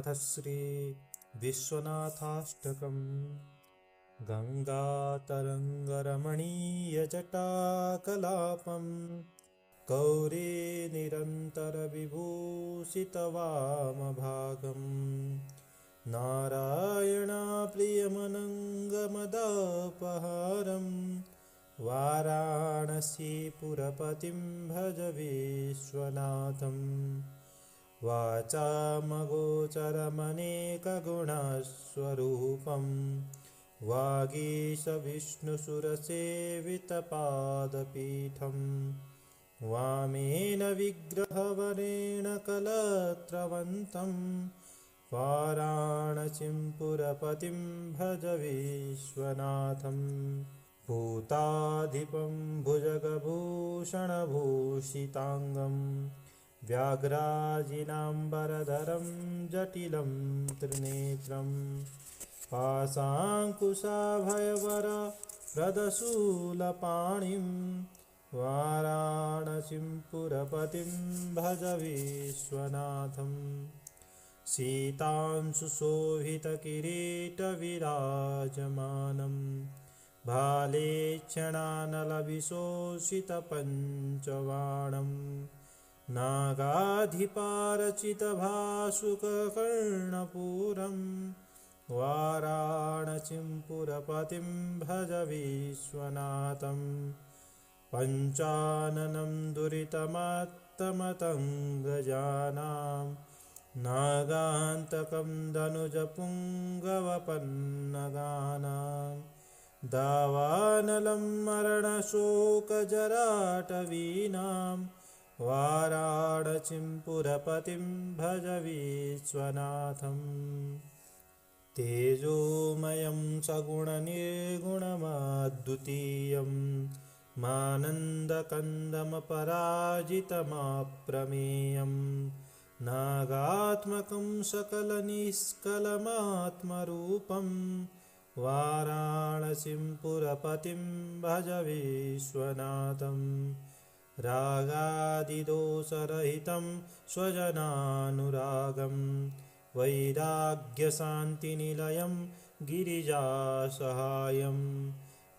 अथ श्री विश्वनाथाष्टकम्। गङ्गातरङ्गरमणीयजटाकलापं गौरी निरन्तरविभूषितवामभागम् नारायणाप्रियमनङ्गमदापहारं वाराणसीपुरपतिं भज विश्वनाथम्। वाचामगोचरमनेकगुणस्वरूपं वागीशविष्णुसुरसेवितपादपीठं वामेन विग्रहवरेण कलत्रवन्तं वाराणसीं पुरपतिं भज विश्वनाथम्। भूताधिपं भुजगभूषणभूषिताङ्गं व्याघ्राजिनाम्बरधरं जटिलं त्रिनेत्रं पाशाङ्कुशाभयवरप्रदशूलपाणिं वाराणसीं पुरपतिं भज विश्वनाथम्। सीतांशुशोभितकिरीटविराजमानं भालेक्षणानलविशोषितपञ्चबाणं नागाधिपारचितभासुककर्णपूरं वाराणसीं पुरपतिं भज विश्वनाथम्। पञ्चाननं दुरितमत्तमतङ्गजानां नागान्तकं धनुजपुङ्गवपन्नगानां दावानलं मरणशोकजराटवीनां वाराणसीं पुरपतिं भज विश्वनाथम्। तेजोमयं सगुणनिर्गुणमद्वितीयं मानन्दकन्दमपराजितमप्रमेयं नागात्मकं सकलनिष्कलमात्मरूपं वाराणसीं पुरपतिं भज विश्वनाथम्। रागादिदोषरहितं स्वजनानुरागं वैराग्यशान्तिनिलयं गिरिजासहायं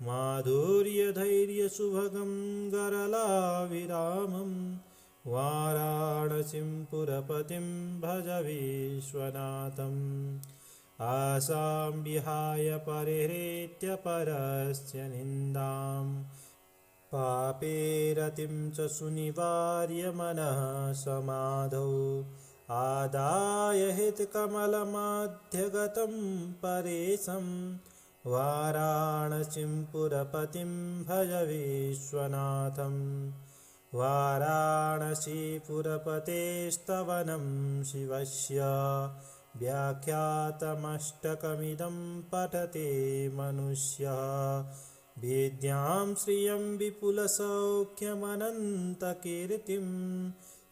माधुर्यधैर्यसुभगं गरलाविरामं वाराणसीं पुरपतिं भज विश्वनाथम्। आशां विहाय परिहृत्य परस्य निन्दां पापेरतिं च सुनिवार्य मनः समाधौ आदाय हितकमलमध्यगतं परेशं वाराणसीं पुरपतिं भज विश्वनाथम्। वाराणसीपुरपतेस्तवनं शिवस्य व्याख्यातमष्टकमिदं पठते मनुष्यः विद्यां श्रियं विपुलसौख्यमनन्तकीर्तिं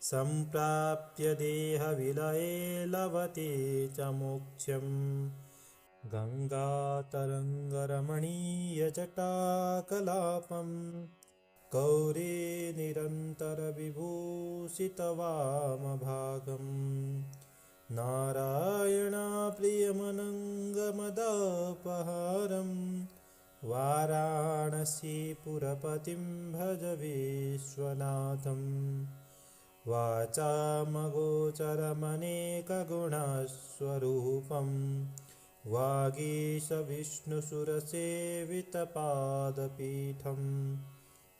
सम्प्राप्य देहविलये लभते च मोक्षम्। गङ्गातरङ्गरमणीयजटाकलापं गौरी निरन्तरविभूषितवामभागं नारायणाप्रियमनङ्गमदापहारं वाराणसीपुरपतिं भज विश्वनाथम्। वाचामगोचरमनेकगुणस्वरूपं वागीशविष्णुसुरसेवितपादपीठं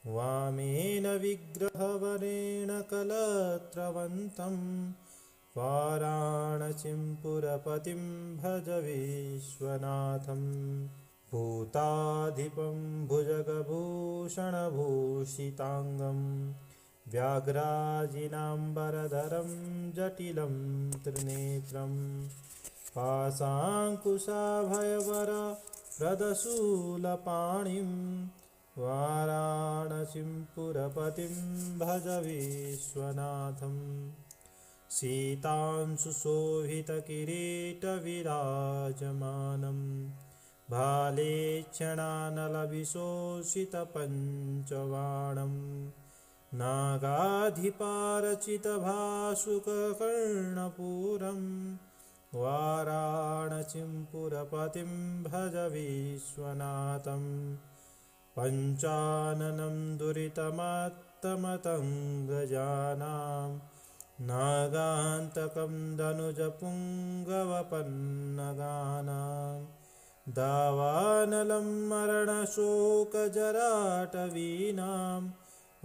वामेन विग्रहवरेण कलत्रवन्तं वाराणसीं पुरपतिं भज विश्वनाथम्। भूताधिपं भुजगभूषणभूषिताङ्गं व्याघ्राजिनाम्बरधरं जटिलं त्रिनेत्रं पाशाङ्कुशाभयवरप्रदशूलपाणिं वाराणसीं पुरपतिं भज विश्वनाथम्। सीतांशुशोभितकिरीटविराजमानं भालेक्षणानलविशोषितपञ्चबाणं नागाधिपारचितभासुककर्णपूरं वाराणसीं पुरपतिं भज विश्वनाथं पञ्चाननं दुरितमत्तमतङ्गजानां नागान्तकं दनुजपुङ्गवपन्नगानां दावानलं मरणशोकजराटवीनां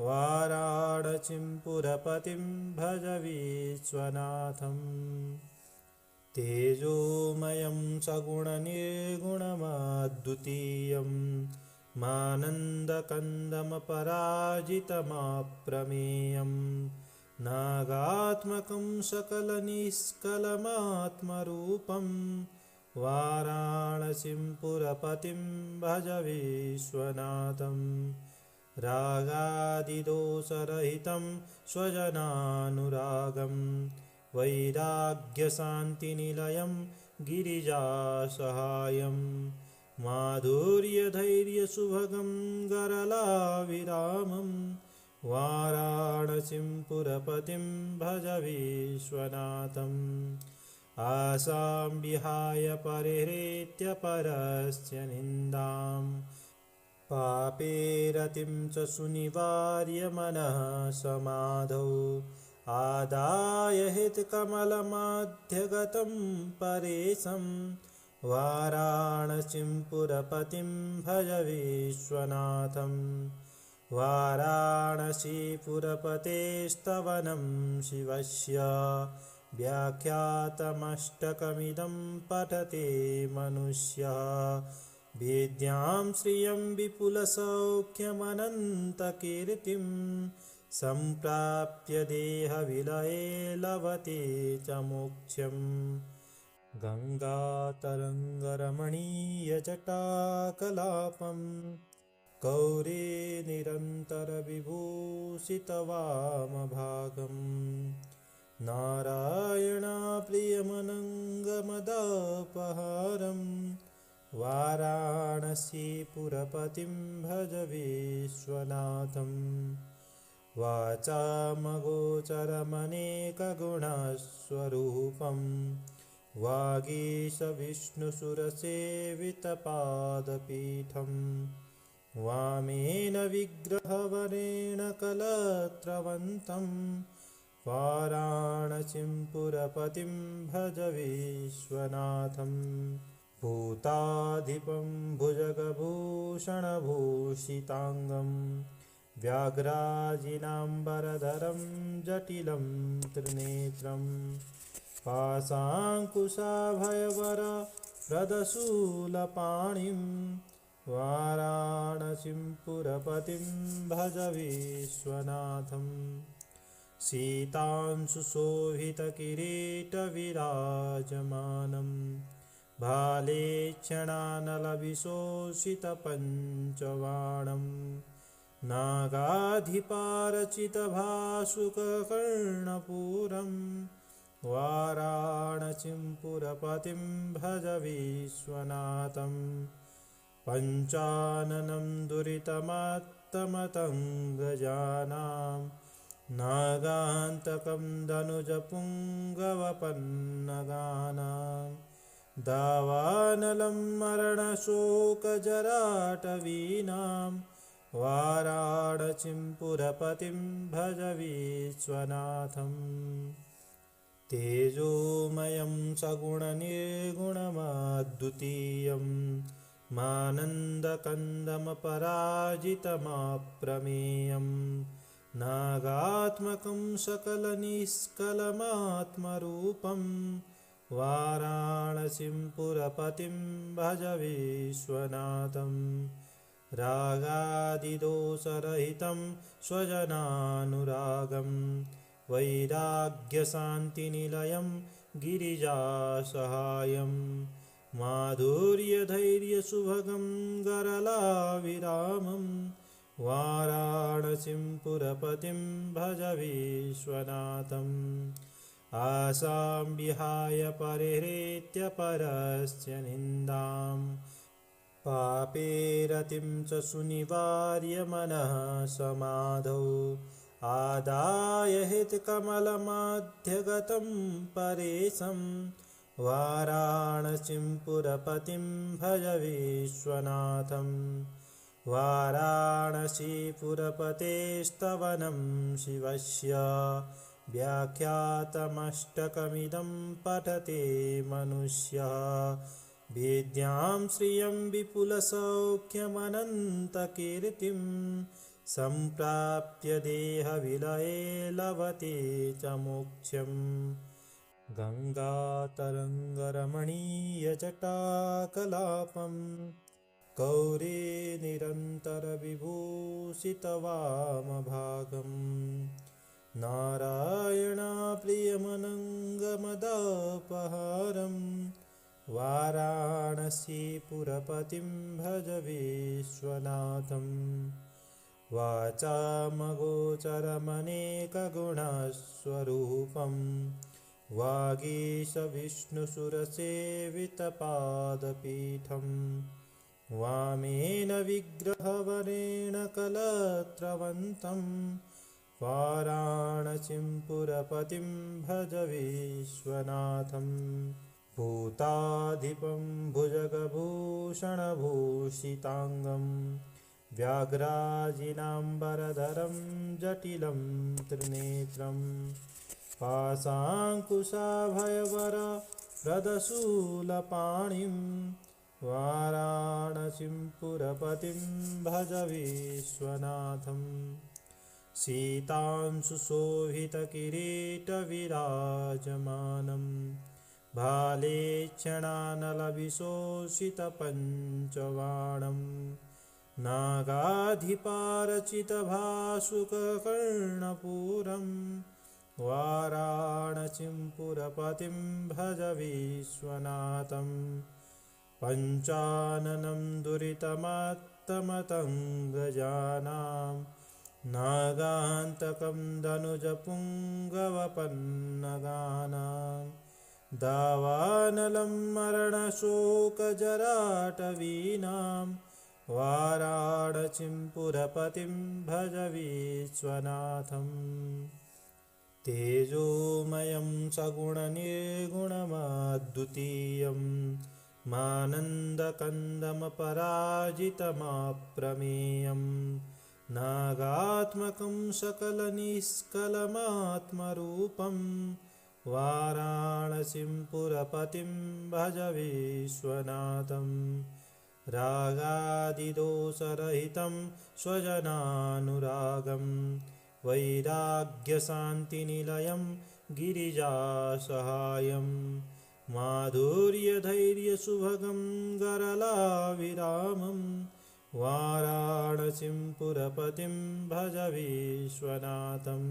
वाराणसीं पुरपतिं भज विश्वनाथम् तेजोमयं सगुणनिर्गुणमद्वितीयं मानन्दकन्दमपराजितमप्रमेयं नागात्मकं सकलनिष्कलमात्मरूपं वाराणसीं पुरपतिं भज विश्वनाथं रागादिदोषरहितं स्वजनानुरागं वैराग्यशान्तिनिलयं गिरिजासहायं माधुर्यधैर्यसुभगं गरलाविरामं वाराणसीं पुरपतिं भज विश्वनाथम् आसां विहाय परिहृत्य परस्य निन्दां पापेरतिं च सुनिवार्य मनः समाधौ आदाय हितकमलमाध्यगतं परेशं वाराणसीं पुरपतिं भज विश्वनाथं वाराणसीपुरपतेस्तवनं शिवस्य व्याख्यातमष्टकमिदं पठते मनुष्यः विद्यां श्रियं विपुलसौख्यमनन्तकीर्तिं सम्प्राप्य देहविलये लभते च मोक्षम् गङ्गातरङ्गरमणीयजटाकलापं गौरी निरन्तरविभूषितवामभागं नारायणाप्रियमनङ्गमदापहारं वाराणसीपुरपतिं भज विश्वनाथम् वाचामगोचरमनेकगुणस्वरूपं वागीशविष्णुसुरसेवितपादपीठं वामेन विग्रहवरेण कलत्रवन्तं वाराणसीं पुरपतिं भज विश्वनाथम् भूताधिपं भुजगभूषणभूषिताङ्गं व्याघ्राजिनाम्बरधरं जटिलं त्रिनेत्रं पाशाङ्कुशाभयवरप्रदशूलपाणिं वाराणसीं पुरपतिं भज विश्वनाथं सीतांशुशोभितकिरीटविराजमानं भाले क्षणानलविशोषितपञ्चबाणं नागाधिपारचितभासुककर्णपूरं वाराणसीं पुरपतिं भज विश्वनाथं पञ्चाननं दुरितमत्तमतङ्गजानां नागान्तकं दनुजपुङ्गवपन्नगानां दावानलं मरणशोकजराटवीनां वाराणसीं पुरपतिं भज विश्वनाथम् तेजोमयं सगुणनिर्गुणमद्वितीयं मानन्दकन्दमपराजितमप्रमेयं नागात्मकं सकलनिष्कलमात्मरूपं वाराणसीं पुरपतिं भज विश्वनाथम् रागादिदोषरहितं स्वजनानुरागं वैराग्यशान्तिनिलयं गिरिजासहायं माधुर्यधैर्यसुभगं गरलाविरामं वाराणसीं पुरपतिं भज विश्वनाथम् आसां विहाय परिहृत्य परस्य निन्दां पापेरतिं च सुनिवार्य मनः समाधौ आदाय हितकमलमाध्यगतं परेशं वाराणसीं पुरपतिं भज विश्वनाथं वाराणसीपुरपतेस्तवनं शिवस्य व्याख्यातमष्टकमिदं पठते मनुष्यः विद्यां श्रियं विपुलसौख्यमनन्तकीर्तिं सम्प्राप्य देहविलये लभते च मोक्षम् गङ्गातरङ्गरमणीयजटाकलापं गौरी निरन्तरविभूषितवामभागं नारायणाप्रियमनङ्गमदापहारं वाराणसीपुरपतिं भज विश्वनाथं वाचामगोचरमनेकगुणस्वरूपं वागीशविष्णुसुरसेवितपादपीठं वामेन विग्रहवरेण कलत्रवन्तं वाराणसीं पुरपतिं भज विश्वनाथं भूताधिपं भुजगभूषणभूषिताङ्गं व्याघ्राजिनाम्बरधरं जटिलं त्रिनेत्रं पाशाङ्कुशाभयवरप्रदशूलपाणिं वाराणसीं पुरपतिं भज विश्वनाथं सीतांशुशोभितकिरीटविराजमानं भालेक्षणानलविशोषितपञ्चबाणं नागाधिपारचितभासुककर्णपूरं वाराणसीं पुरपतिं भज विश्वनाथं पञ्चाननं दुरितमात्तमतङ्गजानां नागान्तकं धनुजपुङ्गवपन्नगानां दावानलं मरणशोकजराटवीनां वाराणसीं पुरपतिं भज विश्वनाथं तेजोमयं सगुणनिर्गुणमद्वितीयं मानन्दकन्दमपराजितमप्रमेयं नागात्मकं सकलनिष्कलमात्मरूपं वाराणसीं पुरपतिं भज विश्वनाथं रागादिदोषरहितं स्वजनानुरागं वैराग्यशान्तिनिलयं गिरिजासहायं माधुर्यधैर्यसुभगं गरलाविरामं वाराणसीं पुरपतिं भज विश्वनाथम्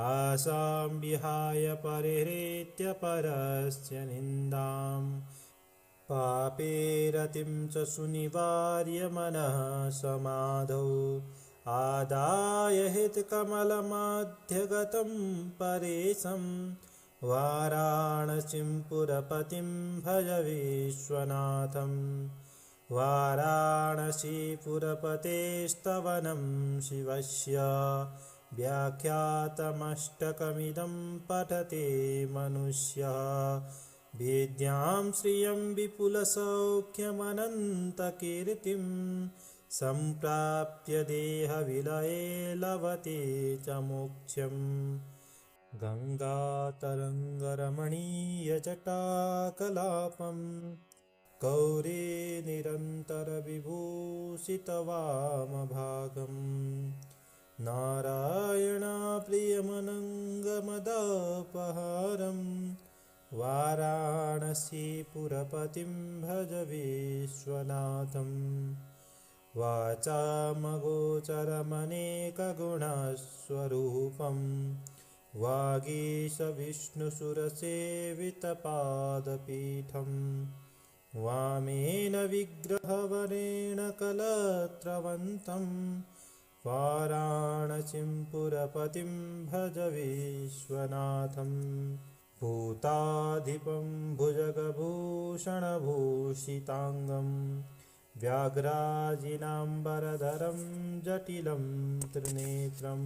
आसां विहाय परिहृत्य परस्य निन्दां पापेरतिं च सुनिवार्य मनः समाधौ आदाय हितकमलमध्यगतं परेशं वाराणसीं पुरपतिं भज विश्वनाथं वाराणसीपुरपतेस्तवनं शिवस्य व्याख्यातमष्टकमिदं पठते मनुष्यः विद्यां श्रियं विपुलसौख्यमनन्तकीर्तिं सम्प्राप्य देहविलये लभते च मोक्षम् गङ्गातरङ्गरमणीयजटाकलापं गौरी निरन्तरविभूषितवामभागं नारायणाप्रियमनङ्गमदापहारं वाराणसीपुरपतिं भज विश्वनाथं वाचामगोचरमनेकगुणस्वरूपं वागीशविष्णुसुरसेवितपादपीठं वामेन विग्रहवरेण कलत्रवन्तं वाराणसीं पुरपतिं भज विश्वनाथं भूताधिपं भुजगभूषणभूषिताङ्गं व्याघ्राजिनाम्बरधरं जटिलं त्रिनेत्रं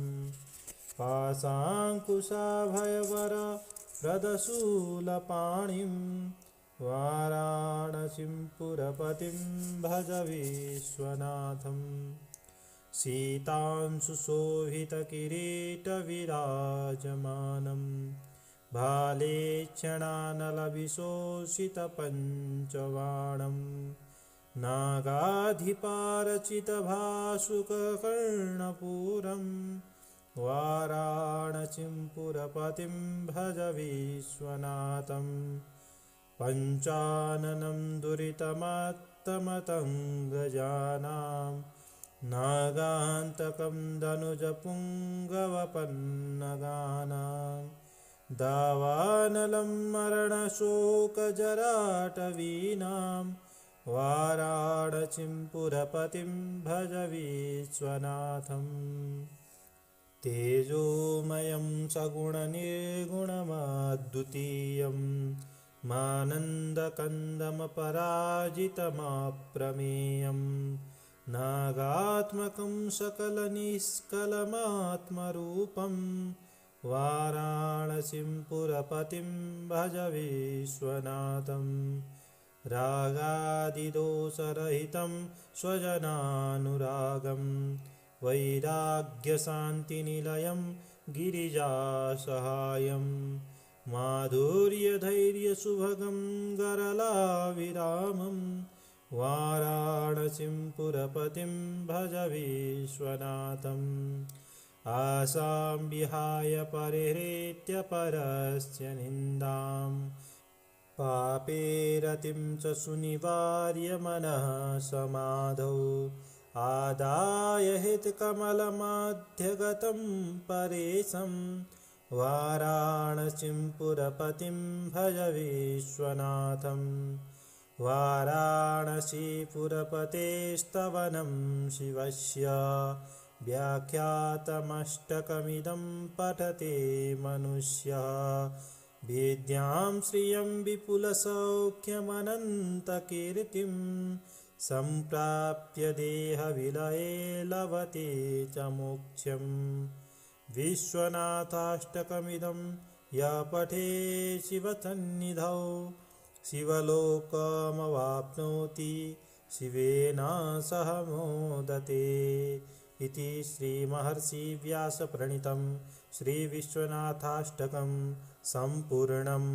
पाशाङ्कुशाभयवरप्रदशूलपाणिं प्रदशूलपाणिं वाराणसीं पुरपतिं भज विश्वनाथम् सीतांशुशोभितकिरीटविराजमानं भालेक्षणानलविशोषितपञ्चबाणं नागाधिपारचितभासुककर्णपूरं वाराणसीं पुरपतिं भज विश्वनाथम् पञ्चाननं दुरितमत्तमतङ्गजानां नागान्तकं दनुजपुङ्गवपन्नगानां दावानलं मरणशोकजराटवीनां वाराणसीं पुरपतिं भज विश्वनाथम् तेजोमयं सगुणनिर्गुणमद्वितीयं मानन्दकन्दमपराजितमप्रमेयं नागात्मकं सकलनिष्कलमात्मरूपं वाराणसीं पुरपतिं भज विश्वनाथम् रागादिदोषरहितं स्वजनानुरागं वैराग्यशान्तिनिलयं गिरिजासहायं माधुर्यधैर्यसुभगं गरलाविरामं वाराणसीं पुरपतिं भज विश्वनाथम् आशां विहाय परिहृत्य परस्य निन्दां पापेरतिं च सुनिवार्य मनः समाधौ आदाय हितकमलमध्यगतं परेशं वाराणसीं पुरपतिं भज विश्वनाथम् वाराणसीपुरपतेस्तवनं शिवस्य व्याख्यातमष्टकमिदं पठते मनुष्यः विद्यां श्रियं विपुलसौख्यमनन्तकीर्तिं सम्प्राप्य देहविलये लभते च मोक्षं विश्वनाथाष्टकमिदं यः पठे शिवसन्निधौ शिवलोकमवाप्नोति शिवेन सह मोदते इति श्रीमहर्षिव्यासप्रणीतं श्रीविश्वनाथाष्टकं सम्पूर्णम्।